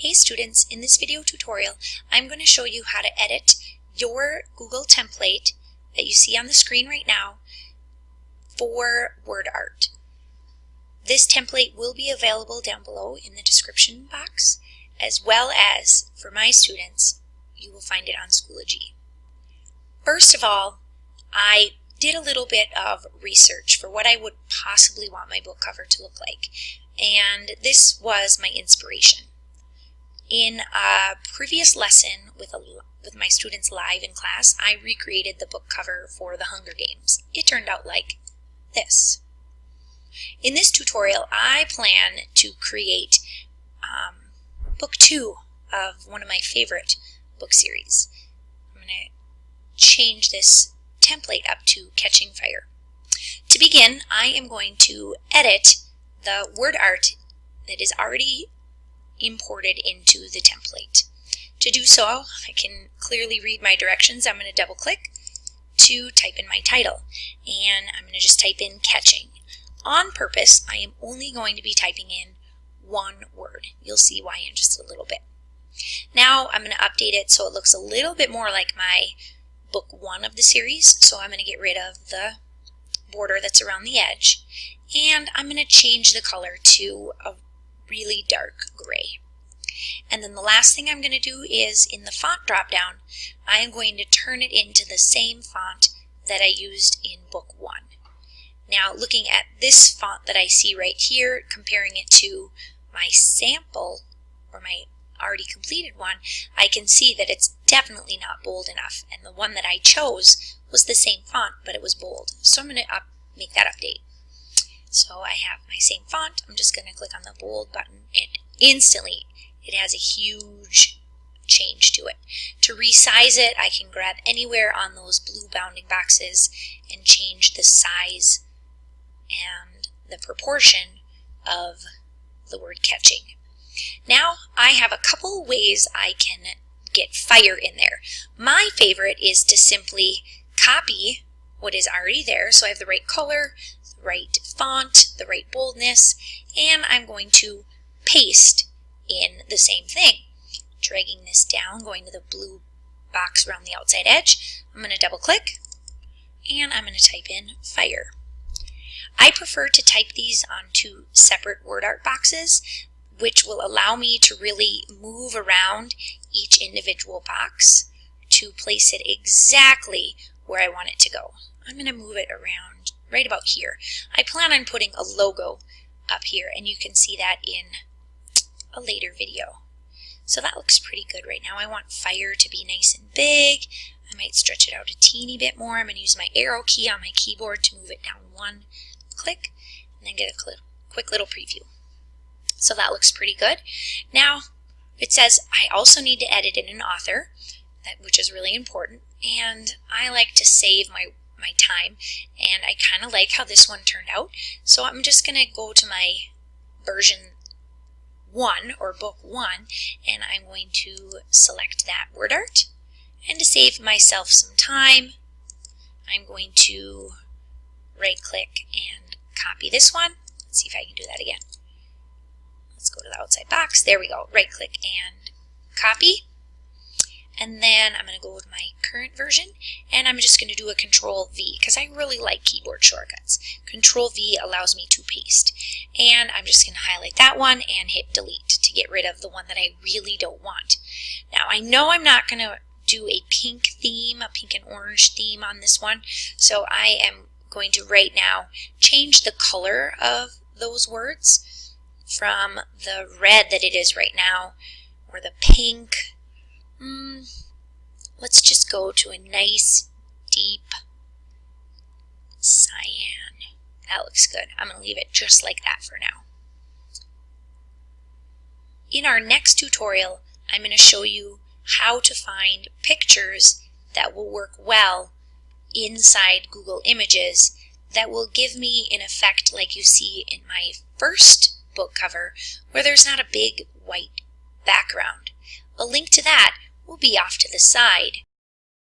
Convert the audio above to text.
Hey students, in this video tutorial, I'm going to show you how to edit your Google template that you see on the screen right now for WordArt. This template will be available down below in the description box, as well as for my students, you will find it on Schoology. First of all, I did a little bit of research for what I would possibly want my book cover to look like, and this was my inspiration. In a previous lesson with my students live in class, I recreated the book cover for The Hunger Games. It turned out like this. In this tutorial, I plan to create book 2 of one of my favorite book series. I'm going to change this template up to Catching Fire. To begin, I am going to edit the WordArt that is already imported into the template. To do so, I can clearly read my directions. I'm going to double click to type in my title, and I'm going to just type in catching. On purpose, I am only going to be typing in one word. You'll see why in just a little bit. Now I'm going to update it so it looks a little bit more like my book 1 of the series. So I'm going to get rid of the border that's around the edge, and I'm going to change the color to a really dark gray. And then the last thing I'm going to do is in the font drop down, I am going to turn it into the same font that I used in book 1. Now looking at this font that I see right here, comparing it to my sample or my already completed one, I can see that it's definitely not bold enough, and the one that I chose was the same font but it was bold. So I'm going to make that update. So I have my same font. I'm just going to click on the bold button, and instantly it has a huge change to it. To resize it, I can grab anywhere on those blue bounding boxes and change the size and the proportion of the word catching. Now I have a couple ways I can get fire in there. My favorite is to simply copy what is already there, so I have the right color, the right font, the right boldness, and I'm going to paste in the same thing. Dragging this down, going to the blue box around the outside edge, I'm going to double click, and I'm going to type in fire. I prefer to type these onto separate WordArt boxes, which will allow me to really move around each individual box to place it exactly where I want it to go. I'm going to move it around right about here. I plan on putting a logo up here, and you can see that in a later video. So that looks pretty good right now. I want fire to be nice and big. I might stretch it out a teeny bit more. I'm going to use my arrow key on my keyboard to move it down one click, and then get a quick little preview. So that looks pretty good. Now it says I also need to edit in an author, which is really important, and I like to save my time, and I kind of like how this one turned out. So I'm just going to go to my version 1 or book 1, and I'm going to select that WordArt. And to save myself some time, I'm going to right click and copy this one. Let's see if I can do that again. Let's go to the outside box. There we go. Right click and copy. And then I'm going to go to my current version, and I'm just going to do a Control V because I really like keyboard shortcuts. Control V allows me to paste. And I'm just going to highlight that one and hit delete to get rid of the one that I really don't want. Now I know I'm not going to do a pink theme, a pink and orange theme on this one, so I am going to right now change the color of those words from the red that it is right now, or the pink. Let's just go to a nice deep cyan. That looks good. I'm going to leave it just like that for now. In our next tutorial, I'm going to show you how to find pictures that will work well inside Google Images that will give me an effect like you see in my first book cover, where there's not a big white background. A link to that will be off to the side